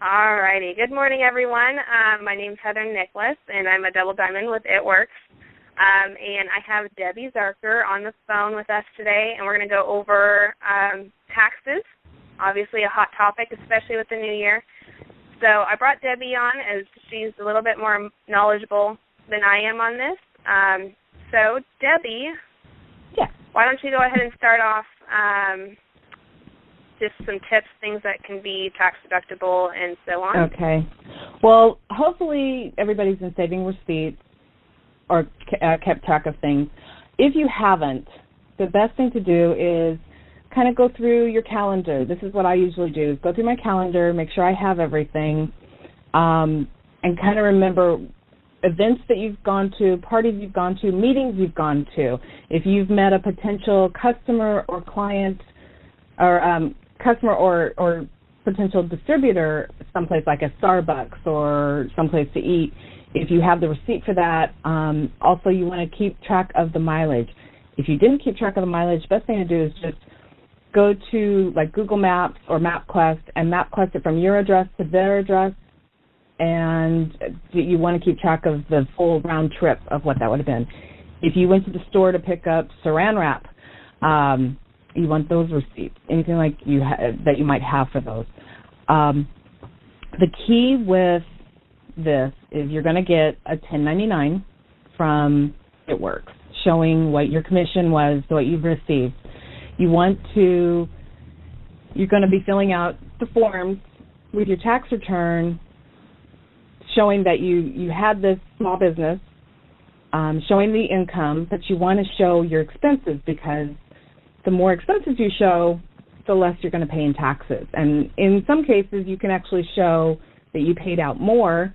All righty. Good morning, everyone. My name's Heather Nicholas, and I'm a double diamond with It Works. And I have Debbie Zarker on the phone with us today, and we're going to go over taxes, obviously a hot topic, especially with the new year. So I brought Debbie on as she's a little bit more knowledgeable than I am on this. So, Debbie, why don't you go ahead and start off just some tips, things that can be tax deductible and so on. Okay. Well, hopefully everybody's been saving receipts or kept track of things. If you haven't, the best thing to do is kind of go through your calendar. This is what I usually do, is go through my calendar, make sure I have everything, and kind of remember events that you've gone to, parties you've gone to, meetings you've gone to. If you've met a potential customer or client or customer or potential distributor someplace like a Starbucks or someplace to eat, if you have the receipt for that, also you want to keep track of the mileage. If you didn't keep track of the mileage, the best thing to do is just go to like Google Maps or MapQuest and MapQuest it from your address to their address, and you want to keep track of the full round trip of what that would have been. If you went to the store to pick up Saran wrap, you want those receipts, anything like that you might have for those. The key with this is you're going to get a 1099 from It Works showing what your commission was, what you've received. You're going to be filling out the forms with your tax return showing that you had this small business, showing the income, but you want to show your expenses, because the more expenses you show, the less you're going to pay in taxes. And in some cases, you can actually show that you paid out more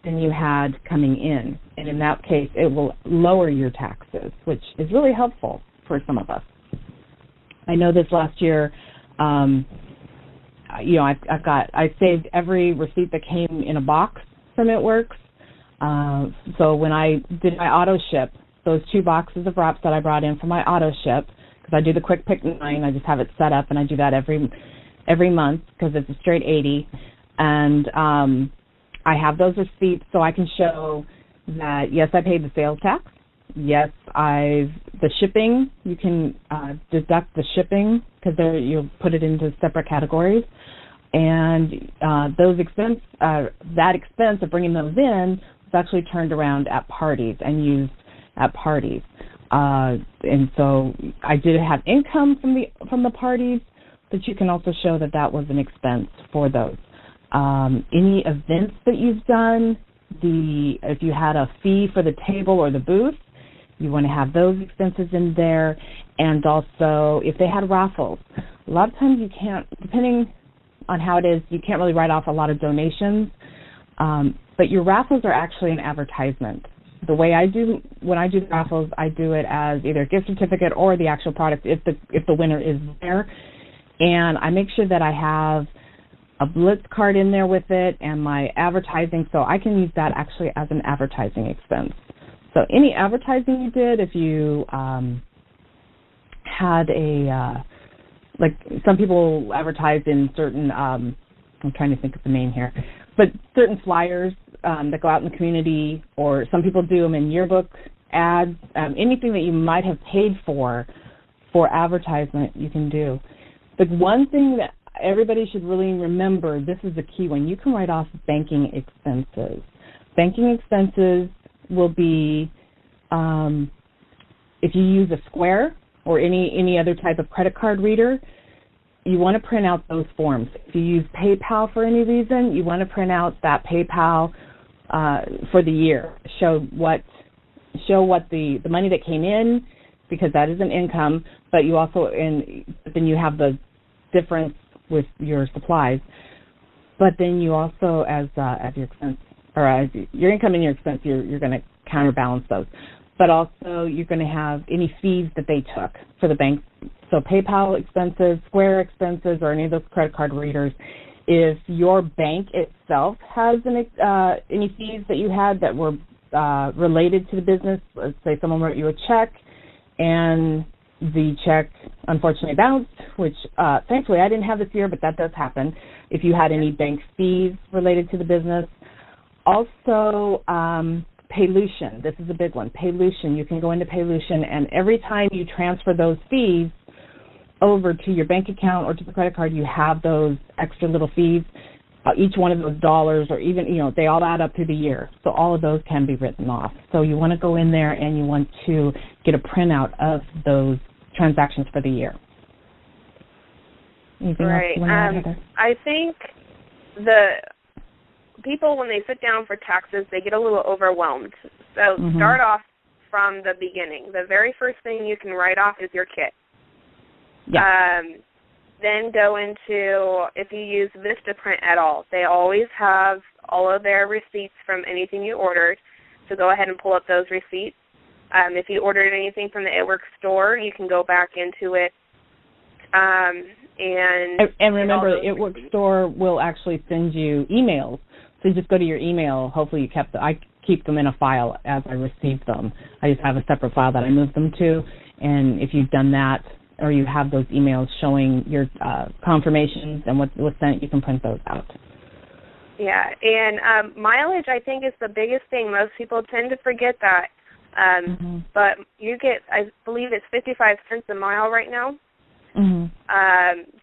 than you had coming in. And in that case, it will lower your taxes, which is really helpful for some of us. I know this last year, I saved every receipt that came in a box from It Works. So when I did my auto ship, those 2 boxes of wraps that I brought in for my auto ship, because I do the Quick Pick 9, I just have it set up, and I do that every month because it's a straight 80. And I have those receipts so I can show that, yes, I paid the sales tax. Yes, the shipping, you can deduct the shipping because you'll put it into separate categories. And that expense of bringing those in was actually turned around at parties and used at parties. And so I did have income from the parties, but you can also show that was an expense for those. Any events that you've done, if you had a fee for the table or the booth, you want to have those expenses in there. And also, if they had raffles, a lot of times you can't, depending on how it is, you can't really write off a lot of donations. But your raffles are actually an advertisement. The way when I do the raffles, I do it as either a gift certificate or the actual product if the winner is there. And I make sure that I have a Blitz card in there with it and my advertising, so I can use that actually as an advertising expense. So any advertising you did, if you had like some people advertise in certain, I'm trying to think of the name here, but certain flyers that go out in the community, or some people do them in yearbook ads, anything that you might have paid for advertisement you can do. But one thing that everybody should really remember, this is the key one, you can write off banking expenses. Banking expenses will be, if you use a Square or any other type of credit card reader, you want to print out those forms. If you use PayPal for any reason, you want to print out that PayPal for the year. Show what the money that came in, because that is an income, but you also, then you have the difference with your supplies. But then you also, as your expense, or as your income and your expense, you're going to counterbalance those. But also you're going to have any fees that they took for the bank. So PayPal expenses, Square expenses, or any of those credit card readers. If your bank itself has any fees that you had that were related to the business, let's say someone wrote you a check and the check unfortunately bounced, which thankfully I didn't have this year, but that does happen if you had any bank fees related to the business. Also, Paylution. This is a big one. Paylution. You can go into Paylution, and every time you transfer those fees over to your bank account or to the credit card, you have those extra little fees. Each one of those dollars, or even, they all add up through the year. So all of those can be written off. So you want to go in there and you want to get a printout of those transactions for the year. Anything else you want to add, Heather? I think the people, when they sit down for taxes, they get a little overwhelmed. So start off from the beginning. The very first thing you can write off is your kit. Yeah. Then go into, if you use Vistaprint at all, they always have all of their receipts from anything you ordered, so go ahead and pull up those receipts. If you ordered anything from the ItWorks store, you can go back into it. And remember, the ItWorks store will actually send you emails. So you just go to your email. Hopefully you kept I keep them in a file as I receive them. I just have a separate file that I move them to, and if you've done that, or you have those emails showing your confirmations and what was sent, you can print those out. Yeah, and mileage, I think, is the biggest thing. Most people tend to forget that. But you get, I believe it's 55 cents a mile right now.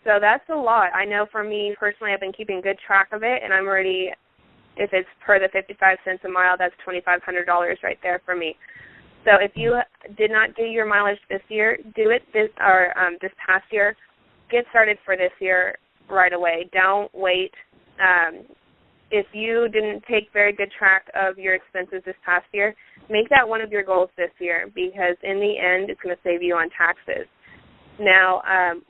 So that's a lot. I know for me personally, I've been keeping good track of it, and I'm already, if it's per the 55 cents a mile, that's $2,500 right there for me. So if you did not do your mileage this year, do it this past year. Get started for this year right away. Don't wait. If you didn't take very good track of your expenses this past year, make that one of your goals this year, because in the end, it's going to save you on taxes. Now,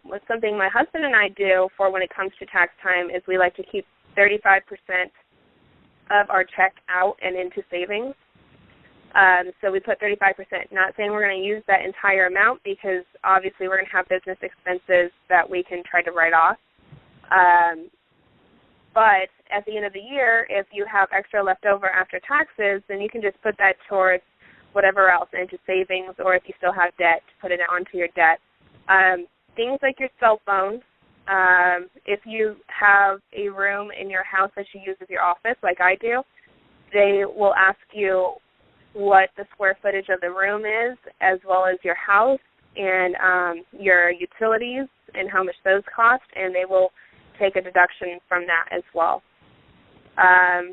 what's something my husband and I do for when it comes to tax time is we like to keep 35% of our check out and into savings. So we put 35%. Not saying we're going to use that entire amount, because obviously we're going to have business expenses that we can try to write off. But at the end of the year, if you have extra left over after taxes, then you can just put that towards whatever else, into savings, or if you still have debt, put it onto your debt. Things like your cell phone. If you have a room in your house that you use as your office, like I do, they will ask you what the square footage of the room is, as well as your house and your utilities and how much those cost, and they will take a deduction from that as well.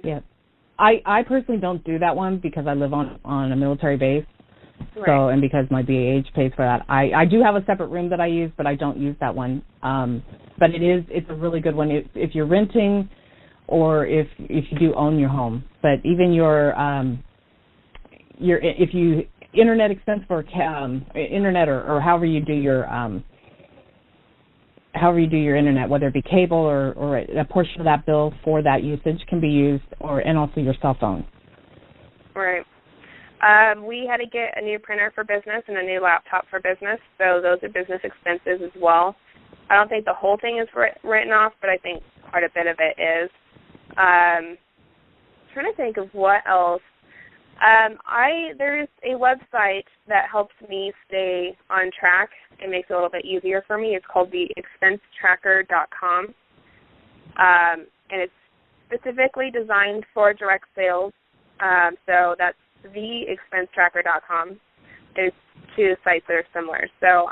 Yeah. I personally don't do that one because I live on a military base. Right. So, and because my BAH pays for that. I do have a separate room that I use, but I don't use that one. But it's a really good one if you're renting, or if you do own your home. But even your if you internet expense for internet or however you do your internet, whether it be cable or a portion of that bill for that usage can be used, and also your cell phone. Right. We had to get a new printer for business and a new laptop for business, so those are business expenses as well. I don't think the whole thing is written off, but I think quite a bit of it is. Trying to think of what else. There's a website that helps me stay on track. It makes it a little bit easier for me. It's called theexpensetracker.com, and it's specifically designed for direct sales. So that's theexpensetracker.com. There's two sites that are similar. So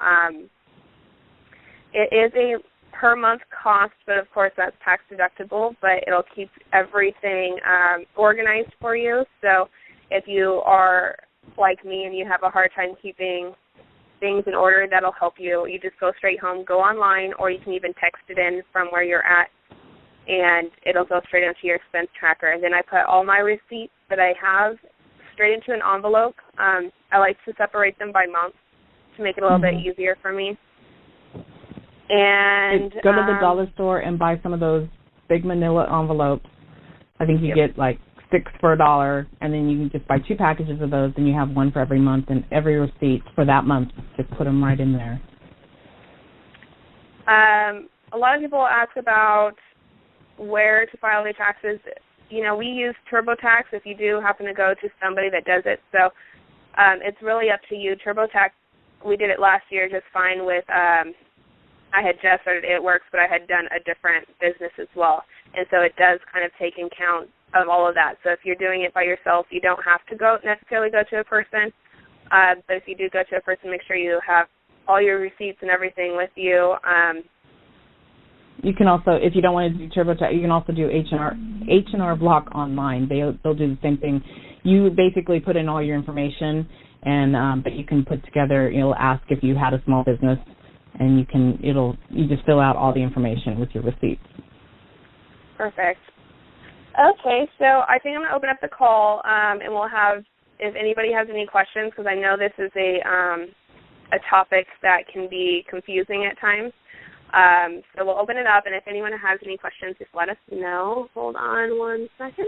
it is a per-month cost, but of course that's tax deductible, but it'll keep everything organized for you. So if you are like me and you have a hard time keeping things in order, that'll help you. You just go straight home, go online, or you can even text it in from where you're at, and it'll go straight into your expense tracker. And then I put all my receipts that I have straight into an envelope. I like to separate them by month to make it a little bit easier for me. And go to the dollar store and buy some of those big manila envelopes. I think you get like 6 for $1, and then you can just buy 2 packages of those, and you have one for every month, and every receipt for that month, just put them right in there. A lot of people ask about where to file their taxes. You know, we use TurboTax if you do happen to go to somebody that does it. So it's really up to you. TurboTax we did it last year just fine with, I had just started It Works, but I had done a different business as well. And so it does kind of take in count of all of that. So if you're doing it by yourself, you don't have to necessarily go to a person. But if you do go to a person, make sure you have all your receipts and everything with you. You can also, if you don't want to do TurboTax, you can also do H&R Block online. They'll do the same thing. You basically put in all your information, and but you can put together. It'll ask if you had a small business, and you just fill out all the information with your receipts. Perfect. Okay, so I think I'm going to open up the call, and we'll have, if anybody has any questions, because I know this is a topic that can be confusing at times. So we'll open it up, and if anyone has any questions, just let us know. Hold on one second.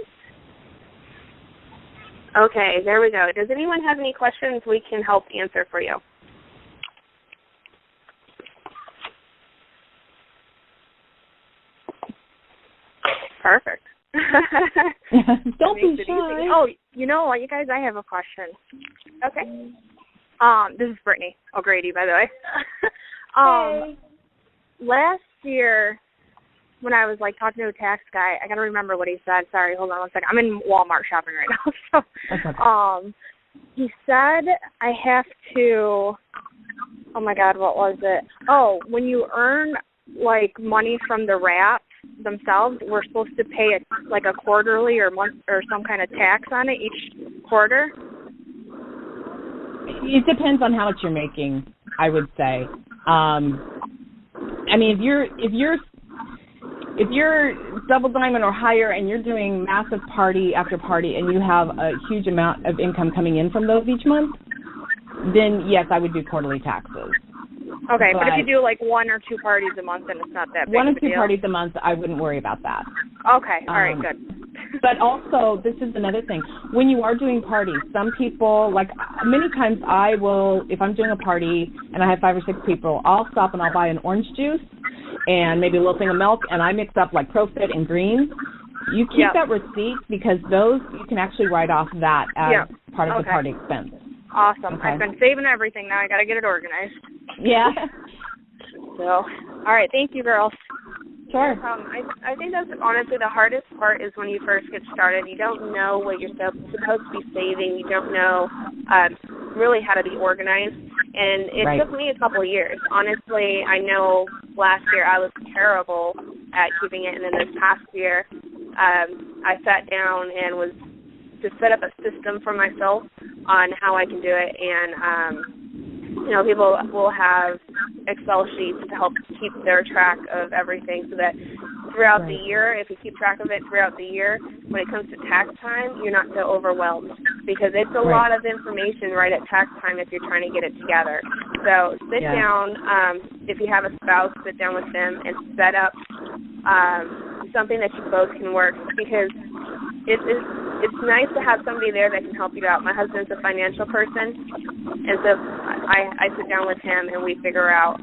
Okay, there we go. Does anyone have any questions we can help answer for you? Perfect. Don't be shy. Oh, you know what, you guys, I have a question. Okay. This is Brittany O'Grady, by the way. Hey. Last year, when I was talking to a tax guy, I gotta remember what he said. Sorry, hold on one second. I'm in Walmart shopping right now. So, he said I have to. Oh my God, what was it? Oh, when you earn money from the wraps themselves, we're supposed to pay a quarterly or month or some kind of tax on it each quarter. It depends on how much you're making, I would say. I mean, if you're double diamond or higher and you're doing massive party after party and you have a huge amount of income coming in from those each month, then yes, I would do quarterly taxes. Okay, but if you do 1 or 2 parties a month, then it's not that big. 1 or 2 parties a month, I wouldn't worry about that. Okay, all right, good. But also, this is another thing. When you are doing parties, some people, many times I will, if I'm doing a party and I have 5 or 6 people, I'll stop and I'll buy an orange juice and maybe a little thing of milk, and I mix up Profit and greens. You keep that receipt because those, you can actually write off that as part of the party expense. Awesome. Okay. I've been saving everything. Now I got to get it organized. Yeah. So, all right. Thank you, girls. Sure. I think that's honestly the hardest part is when you first get started. You don't know what you're supposed to be saving. You don't know really how to be organized. And it took me a couple of years. Honestly, I know last year I was terrible at keeping it. And then this past year, I sat down and was to set up a system for myself on how I can do it. And, people will have Excel sheets to help keep their track of everything so that throughout the year, if you keep track of it throughout the year, when it comes to tax time, you're not so overwhelmed because it's a lot of information right at tax time if you're trying to get it together. So sit down, if you have a spouse, sit down with them and set up something that you both can work because it's nice to have somebody there that can help you out. My husband's a financial person, and so I sit down with him and we figure out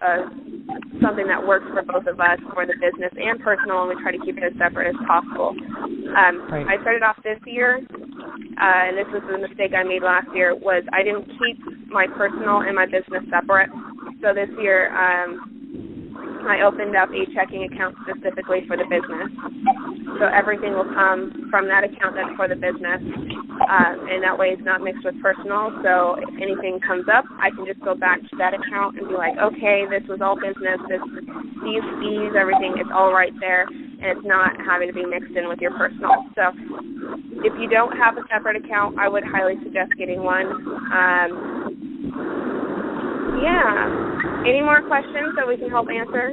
something that works for both of us for the business and personal, and we try to keep it as separate as possible. I started off this year, and this was the mistake I made last year, was I didn't keep my personal and my business separate. So this year I opened up a checking account specifically for the business. So everything will come from that account that's for the business, and that way it's not mixed with personal. So if anything comes up, I can just go back to that account and be like, okay, this was all business, these fees, everything, it's all right there, and it's not having to be mixed in with your personal. So if you don't have a separate account, I would highly suggest getting one. Any more questions that we can help answer?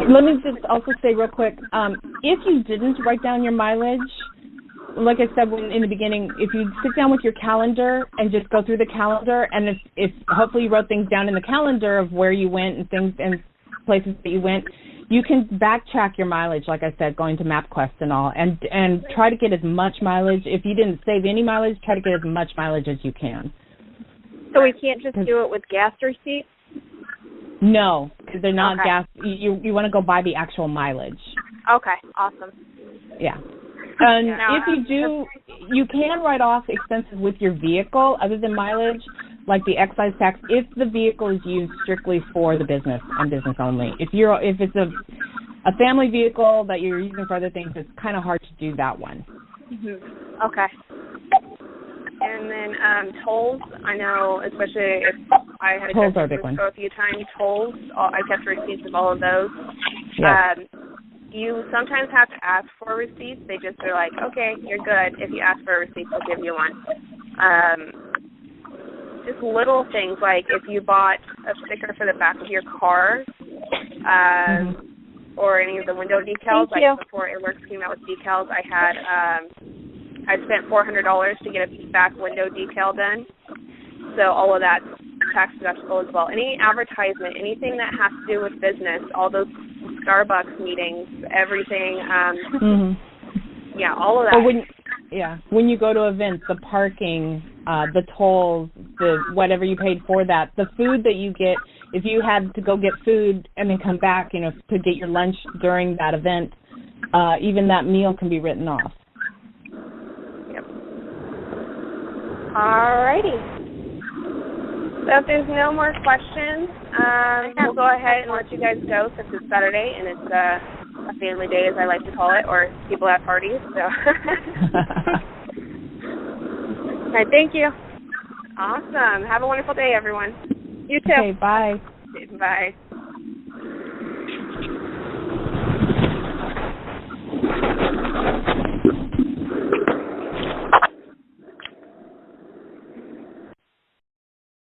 Let me just also say real quick, if you didn't write down your mileage, like I said in the beginning, if you sit down with your calendar and just go through the calendar, and if hopefully you wrote things down in the calendar of where you went and things and places that you went, you can backtrack your mileage, like I said, going to MapQuest and all, and try to get as much mileage. If you didn't save any mileage, try to get as much mileage as you can. So we can't just do it with gas receipts? No, because they're not gas. You want to go by the actual mileage. Okay, awesome. Yeah. And if you do, you can write off expenses with your vehicle other than mileage, like the excise tax if the vehicle is used strictly for the business and business only. If it's a family vehicle that you're using for other things, it's kind of hard to do that one. Mm-hmm. Okay. And then tolls, I know, especially if I had to tolls are a big one. Go a few times, tolls, I kept receipts of all of those. Yeah. You sometimes have to ask for receipts. They just are like, okay, you're good. If you ask for a receipt, they'll give you one. Just little things like if you bought a sticker for the back of your car, or any of the window decals. Before Airworks came out with decals, I spent $400 to get a back window decal done. So all of that's tax deductible as well. Any advertisement, anything that has to do with business, all those Starbucks meetings, everything. Yeah, all of that. Or when you go to events, the parking, the tolls, the whatever you paid for that, the food that you get. If you had to go get food and then come back, to get your lunch during that event, even that meal can be written off. Yep. All righty. So if there's no more questions, we'll go ahead and let you guys go since it's Saturday and it's a family day, as I like to call it, or people at parties. So. All right, thank you. Awesome. Have a wonderful day, everyone. You too. Okay, bye. Bye.